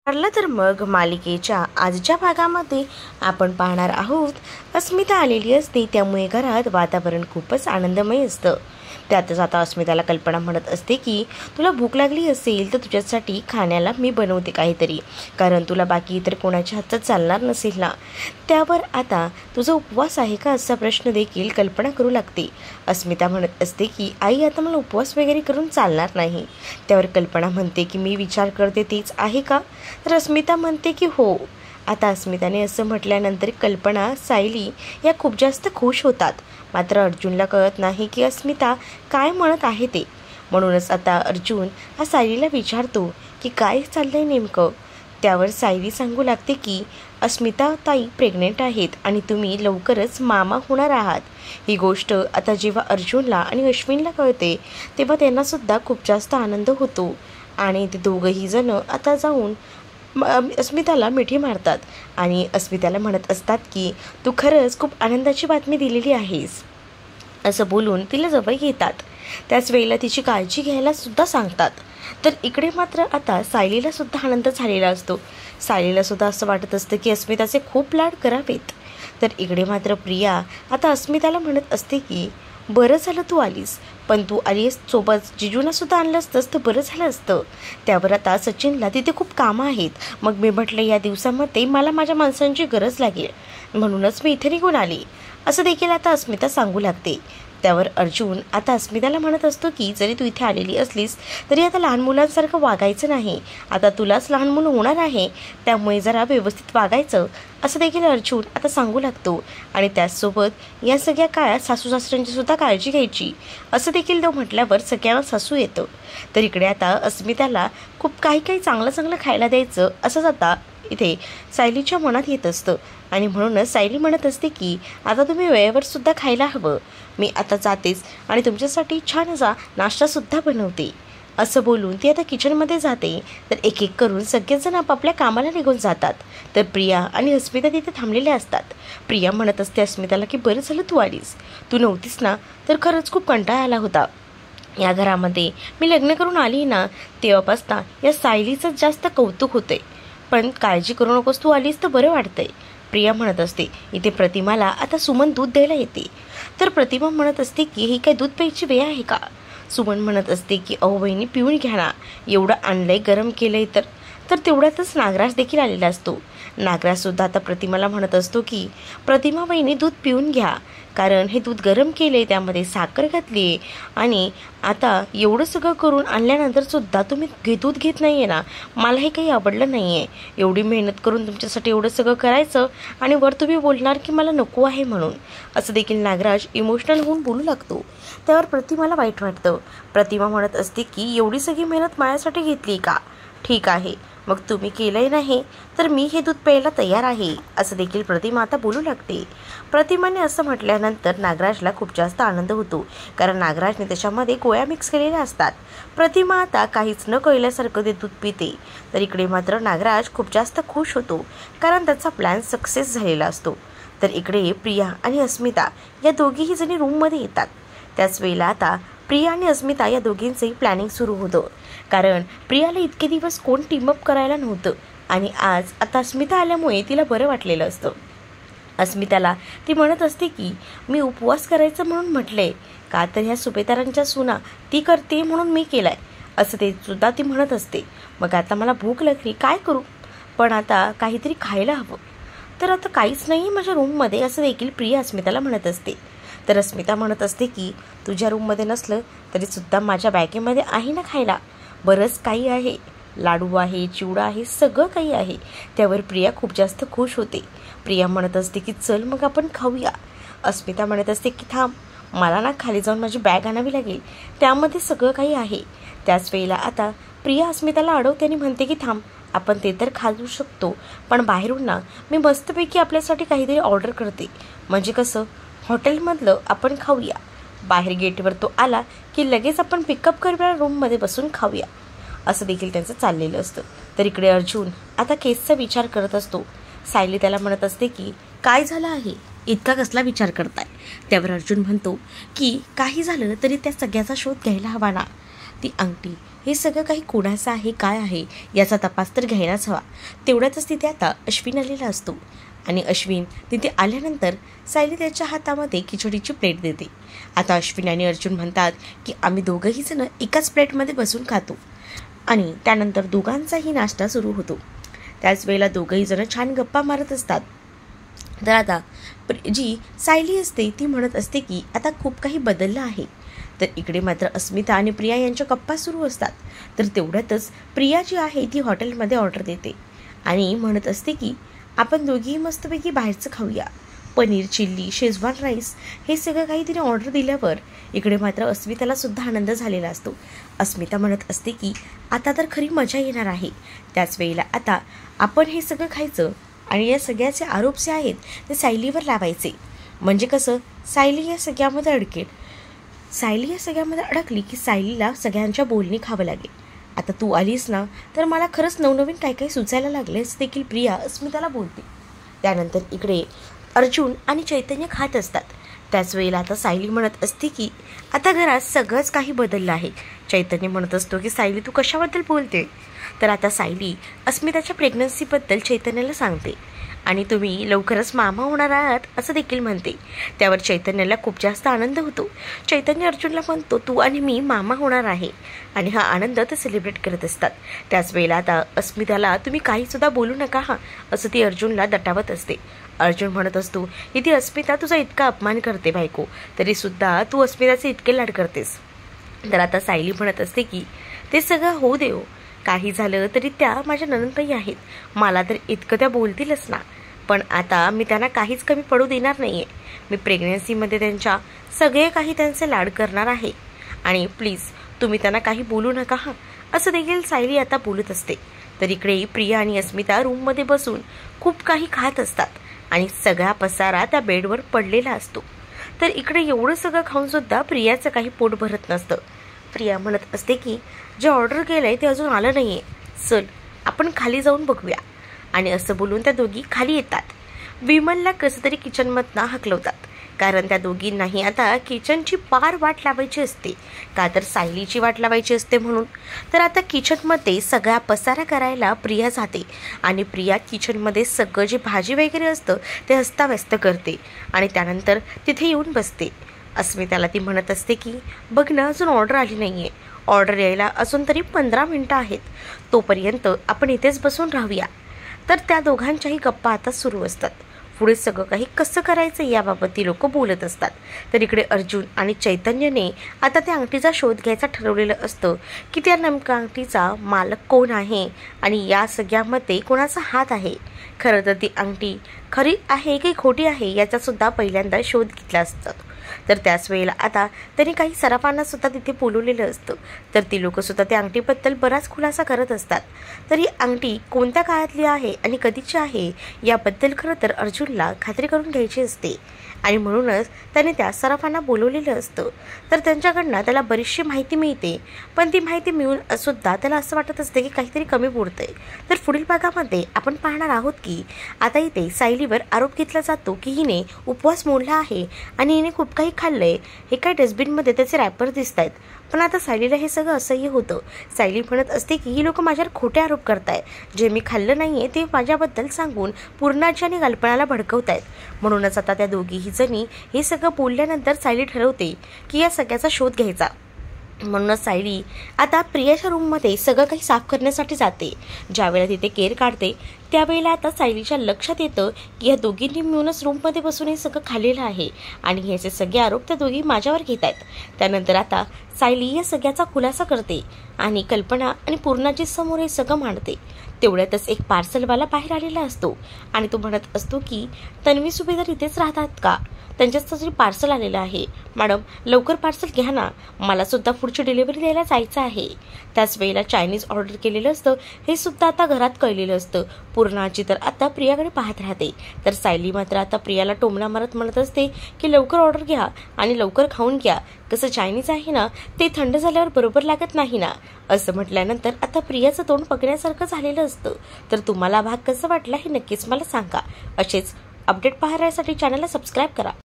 ठरलं तर मग मालिकेच्या आजच्या भागामध्ये आपण पाहणार आहोत. अस्मिता आलेली असते, त्यामुळे घरात वातावरण खूपच आनंदमय असतं. त्यातच आता अस्मिताला कल्पना म्हणत असते की तुला भूक लागली असेल तर तुझ्यासाठी खाण्याला मी बनवते काहीतरी, कारण तुला बाकी इतर कोणाच्या हातात चालणार नसेल ना. त्यावर आता तुझा उपवास आहे का असा प्रश्न देखील कल्पना करू लागते. अस्मिता म्हणत असते की आई आता मला उपवास वगैरे करून चालणार नाही. त्यावर कल्पना म्हणते की मी विचार करते तेच आहे का. तर अस्मिता म्हणते की हो. आता अस्मिताने असं म्हटल्यानंतर कल्पना, सायली या खूप जास्त खुश होतात. मात्र अर्जुनला कळत नाही की अस्मिता काय म्हणत आहे ते. म्हणूनच आता अर्जुन हा सायलीला विचारतो की काय चाललंय नेमकं. त्यावर सायली सांगू लागते की अस्मिता ताई प्रेग्नेंट आहेत आणि तुम्ही लवकरच मामा होणार आहात. ही गोष्ट आता जेव्हा अर्जुनला आणि अश्विनला कळते तेव्हा त्यांनासुद्धा खूप जास्त आनंद होतो आणि ते दोघंही जण आता जाऊन अस्मिताला मिठी मारतात आणि अस्मिताला म्हणत असतात की तू खरंच खूप आनंदाची बातमी दिलेली आहेस असं बोलून तिला जवळ घेतात. त्याच वेळेला तिची काळजी घ्यायला सुद्धा सांगतात. तर इकडे मात्र आता सायलीला सुद्धा आनंद झालेला असतो. सायलीला सुद्धा असं वाटत असतं की अस्मिताचे खूप लाड करावेत. तर इकडे मात्र प्रिया आता अस्मिताला म्हणत असते की बरं झालं तू आलीस, पण तू आलीस सोबत जिजूना सुद्धा आणलं असतंस तर बरं झालं असतं. त्यावर आता सचिनला तिथे खूप कामं आहेत, मग मी म्हटलं या दिवसामध्ये मला माझ्या माणसांची गरज लागेल, म्हणूनच मी इथे निघून आली असं देखील आता अस्मिता सांगू लागते. त्यावर अर्जुन आता अस्मिताला म्हणत असतो की जरी तू इथे आलेली असलीस तरी आता लहान मुलांसारखं वागायचं नाही. आता तुलाच लहान मुलं होणार आहे, त्यामुळे जरा व्यवस्थित वागायचं असं देखील अर्जुन आता सांगू लागतो. आणि त्याचसोबत या सगळ्या काळात सासू सासऱ्यांची सुद्धा काळजी घ्यायची असं देखील तो म्हटल्यावर सगळ्यांना सासू येतं. तर इकडे आता अस्मिताला खूप काही चांगलं चांगलं खायला द्यायचं असंच आता इथे सायलीच्या मनात येत असतं. आणि म्हणूनच सायली म्हणत असते की आता तुम्ही वेळेवर सुद्धा खायला हवं. मी आता जातेच आणि तुमच्यासाठी छान असा नाश्तासुद्धा बनवते असं बोलून ती आता किचनमध्ये जाते. तर एक एक करून सगळेजण आपापल्या कामाला निघून जातात. तर प्रिया आणि अस्मिता तिथे थांबलेल्या असतात. प्रिया म्हणत असते अस्मिताला की बरं झालं तू आलीस, तू नव्हतीस ना तर खरंच खूप कंटाळा आला होता. या घरामध्ये मी लग्न करून आली ना तेव्हापासता या सायलीचं जास्त कौतुक होते, पण काळजी करू नकोस, तू आलीस तर बरं वाटतंय. प्रिया म्हणत असते इथे प्रतिमाला आता सुमन दूध द्यायला येते. तर प्रतिमा म्हणत असते की ही काय दूध प्यायची वेळ आहे का. सुमन म्हणत असते की अहो बहिणी पिऊन घ्या ना, एवढं आणलंय गरम केलंय तर तेवढ्यातच नागराज देखील आलेला असतो. नागराजसुद्धा आता प्रतिमाला म्हणत असतो की प्रतिमा बहिणी दूध पिऊन घ्या, कारण हे दूध गरम केलं आहे, त्यामध्ये साखर घातली आहे आणि आता एवढं सगळं करून आणल्यानंतरसुद्धा तुम्ही दूध घेत नाही आहे ना, मला हे काही आवडलं नाही आहे. एवढी मेहनत करून तुमच्यासाठी एवढं सगळं करायचं आणि वर तुम्ही बोलणार की मला नको आहे म्हणून, असं देखील नागराज इमोशनल होऊन बोलू लागतो. त्यावर प्रतिमाला वाईट वाटतं. प्रतिमा म्हणत असते की एवढी सगळी मेहनत माझ्यासाठी घेतली का, ठीक आहे मग तुम्ही केलंय नाही तर मी हे दूध प्यायला तयार आहे असं देखील प्रतिमा आता बोलू लागते. प्रतिमाने असं म्हटल्यानंतर नागराजला खूप जास्त आनंद होतो, कारण नागराजने त्याच्यामध्ये गोळ्या मिक्स केलेल्या असतात. प्रतिमा आता काहीच न कळल्यासारखं ते दूध पिते. तर इकडे मात्र नागराज खूप जास्त खुश होतो, कारण त्याचा प्लॅन सक्सेस झालेला असतो. तर इकडे प्रिया आणि अस्मिता या दोघीही जणी रूममध्ये येतात. त्याच वेळेला आता प्रिया आणि अस्मिता या दोघींचंही प्लॅनिंग सुरू होतं, कारण प्रियाला इतके दिवस कोण टीमअप करायला नव्हतं आणि आज आता अस्मिता आल्यामुळे तिला बरं वाटलेलं असतं. अस्मिताला ती म्हणत असते की मी उपवास करायचं म्हणून म्हटले का, तर ह्या सुभेदारांच्या सुना ती करते म्हणून मी केलाय असं ते सुद्धा ती म्हणत असते. मग आता मला भूक लागली, काय करू, पण आता काहीतरी खायला हवं, तर आता काहीच नाही माझ्या रूममध्ये असं देखील प्रिया अस्मिताला म्हणत असते. तर अस्मिता म्हणत असते की तुझ्या रूममध्ये नसलं तरीसुद्धा माझ्या बॅगेमध्ये आहे ना खायला, बरंच काही आहे, लाडू आहे, चिवडा आहे, सगळं काही आहे. त्यावर प्रिया खूप जास्त खुश होते. प्रिया म्हणत असते की चल मग आपण खाऊया. अस्मिता म्हणत असते की थांब, मला ना खाली जाऊन माझी बॅग आणावी लागेल, त्यामध्ये सगळं काही आहे. त्याच वेळेला आता प्रिया अस्मिताला अडवते आणि म्हणते की थांब, आपण ते तर खाऊ शकतो, पण बाहेरून ना मी मस्तपैकी आपल्यासाठी काहीतरी ऑर्डर करते, म्हणजे कसं हॉटेलमधलं आपण खाऊया. बाहेर गेटवर तो आला की लगेच आपण पिकअप करूया, रूममध्ये बसून खाऊया असं देखील त्यांचं चाललेलं असतं. तर इकडे अर्जुन आता केसचा विचार करत असतो. सायली त्याला म्हणत असते की काय झालं आहे, इतका कसला विचार करताय. त्यावर अर्जुन म्हणतो की काही झालं तरी त्या सगळ्याचा शोध घ्यायला हवा ना, ती अंगठी हे सगळं काही कोणाचं आहे काय आहे याचा तपास तर घ्यायलाच हवा. तेवढ्यातच तिथे आता अश्विन आलेला असतो आणि अश्विन तिथे आल्यानंतर सायली त्याच्या हातामध्ये खिचडीची प्लेट देते. आता अश्विन आणि अर्जुन म्हणतात की आम्ही दोघंही जण एकाच प्लेटमध्ये बसून खातो आणि त्यानंतर दोघांचाही नाश्ता सुरू होतो. त्याच वेळेला दोघंही जण छान गप्पा मारत असतात. तर आता जी सायली असते ती म्हणत असते की आता खूप काही बदललं आहे. तर इकडे मात्र अस्मिता आणि प्रिया यांच्या गप्पा सुरू असतात. तर तेवढ्यातच प्रिया जी आहे ती हॉटेलमध्ये ऑर्डर देते आणि म्हणत असते की आपण दोघीही मस्तपैकी बाहेरचं खाऊया. पनीर चिल्ली, शेजवान राईस हे सगळं काही तिने ऑर्डर दिल्यावर इकडे मात्र अस्मिताला सुद्धा आनंद झालेला असतो. अस्मिता म्हणत असते की आता तर खरी मजा येणार आहे. त्याच वेळेला आता आपण हे सगळं खायचं आणि या सगळ्याचे आरोप जे आहेत ते सायलीवर लावायचे. म्हणजे कसं सायली या सगळ्यामध्ये अडकेल. सायली या सगळ्यामध्ये अडकली की सायलीला सगळ्यांच्या बोलणी खावं लागेल. आता तू आलीस ना तर मला खरंच नवनवीन काय काय सुचायला लागले असं देखील प्रिया अस्मिताला बोलते. त्यानंतर इकडे अर्जुन आणि चैतन्य खात असतात. त्याच वेळेला आता सायली म्हणत असते की आता घरात सगळंच काही बदललं आहे. चैतन्य म्हणत असतो की सायली तू कशाबद्दल बोलते. तर आता सायली अस्मिताच्या प्रेग्नन्सीबद्दल चैतन्याला सांगते आणि तुम्ही लवकरच मामा होणार आहात असं देखील म्हणते. त्यावर चैतन्याला खूप जास्त आनंद होतो. चैतन्य अर्जुनला म्हणतो तू आणि मी मामा होणार आहे आणि हा आनंद ते सेलिब्रेट करत असतात. त्याच वेळेला आता अस्मिताला तुम्ही काहीसुद्धा बोलू नका हा असं ती अर्जुनला दटावत असते. अर्जुन म्हणत असतो की ती अस्मिता तुझा इतका अपमान करते बायको, तरीसुद्धा तू अस्मिताचे इतके लाड करतेस. तर आता सायली म्हणत असते की ते सगळं होऊ दे हो, काही झालं तरी त्या माझ्या नणंदबाई आहेत, मला तर इतकं त्या बोलतीलच ना. पण आता मी त्यांना काहीच कमी पडू देणार नाही आहे. मी प्रेग्नन्सीमध्ये त्यांच्या सगळे काही त्यांचे लाड करणार आहे आणि प्लीज तुम्ही त्यांना काही बोलू नका हा असं देखील सायली आता बोलत असते. तर इकडे प्रिया आणि अस्मिता रूममध्ये बसून खूप काही खात असतात आणि सगळा पसारा त्या बेडवर पडलेला असतो. तर इकडे एवढं सगळं खाऊनसुद्धा प्रियाचं काही पोट भरत नसतं. प्रिया म्हणत असते की जे ऑर्डर केलं आहे ते अजून आलं नाही आहे, चल आपण खाली जाऊन बघूया. आणि असं बोलून त्या दोघी खाली येतात. विमलला कसं तरी किचनमधनं हकलवतात कारण त्या दोघींनाही आता किचनची पार वाट लावायची असते, का तर सायलीची वाट लावायची असते म्हणून. तर आता किचनमध्ये सगळा पसारा करायला प्रिया जाते आणि प्रिया किचनमध्ये सगळं जे भाजी वगैरे असतं ते अस्ताव्यस्त करते आणि त्यानंतर तिथे येऊन बसते. अस्मिताला ती म्हणत असते की बघ ना अजून ऑर्डर आली नाही आहे, ऑर्डर यायला अजून तरी 15 मिनटं आहेत, तोपर्यंत आपण इथेच बसून राहूया. तर त्या दोघांच्याही गप्पा आता सुरू असतात. पुढे सगळं काही कसं करायचं याबाबत ती लोक बोलत असतात. तर इकडे अर्जुन आणि चैतन्यने आता त्या अंगठीचा शोध घ्यायचा ठरवलेलं असतं की त्या नेमक्या अंगठीचा मालक कोण आहे आणि या सगळ्यामध्ये कोणाचा हात आहे. खरं तर ती अंगठी खरी आहे की खोटी आहे याचासुद्धा पहिल्यांदा शोध घेतला असतो. तर त्याच वेळेला आता त्यांनी काही सराफांना सुद्धा तिथे बोलवलेलं असतं. तर ती लोकंसुद्धा त्या अंगठीबद्दल बराच खुलासा करत असतात. तर ही अंगठी कोणत्या काळातली आहे आणि कधीची आहे याबद्दल खरं तर अर्जुनला खात्री करून घ्यायची असते आणि म्हणूनच त्याने त्या सराफांना बोलवलेलं असतं. तर त्यांच्याकडनं त्याला बरीचशी माहिती मिळते, पण ती माहिती मिळून सुद्धा त्याला असं वाटत असते की काहीतरी कमी पडतंय. तर पुढील भागामध्ये आपण पाहणार आहोत की आता इथे सायलीवर आरोप घेतला जातो की हिने उपवास मोडला आहे आणि हिने खूप काही खाल्लंय. हे काय डस्टबिनमध्ये त्याचे रॅपर दिसत आहेत. पण आता सायलीला हे सगळं असह्य होतं. सायली म्हणत असते की ही लोक माझ्यावर खोटे आरोप करताय, जे मी खाल्लं नाहीये ते माझ्याबद्दल सांगून पूर्णाची आणि कल्पनाला भडकवतायत. म्हणूनच आता त्या दोघीही जणी हे सगळं बोलल्यानंतर सायली ठरवते की या सगळ्याचा शोध घ्यायचा. म्हणूनच सायली आता प्रियाच्या रूममध्ये सगळं काही साफ करण्यासाठी जाते. ज्यावेळेला तिथे केर काढते त्यावेळेला आता सायलीच्या लक्षात येतं की या दोघींनी मिळूनच रूममध्ये बसून हे सगळं खाल्लेलं आहे आणि ह्याचे सगळे आरोप त्या दोघी माझ्यावर घेत आहेत. त्यानंतर आता सायली या सगळ्याचा खुलासा करते आणि कल्पना आणि पूर्णाची समोर हे सगळं मांडते. तेवढ्यातच एक पार्सलवाला बाहेर आलेला असतो आणि तो म्हणत असतो की तन्वी सुभेदार इथेच राहतात का, त्यांच्यासाठी पार्सल आलेलं आहे. मॅडम लवकर पार्सल घ्या ना, मला सुद्धा पुढची डिलिव्हरी द्यायला जायचं आहे. त्याच वेळेला चायनीज ऑर्डर केलेलं असतं हे सुद्धा आता घरात कळलेलं असतं. पूर्णाची तर आता प्रियाकडे पाहत राहते. तर सायली मात्र आता प्रियाला टोमणा मारत म्हणत असते की लवकर ऑर्डर घ्या आणि लवकर खाऊन घ्या, कसं चायनीज आहे ना ते थंड झाल्यावर बरोबर लागत नाही ना. असं म्हटल्यानंतर आता प्रियाचं तोंड पकडण्यासारखं झालेलं असतं. तर तुम्हाला भाग कसा वाटला हे नक्कीच मला सांगा. असेच अपडेट पाहण्यासाठी चॅनलला सबस्क्राईब करा.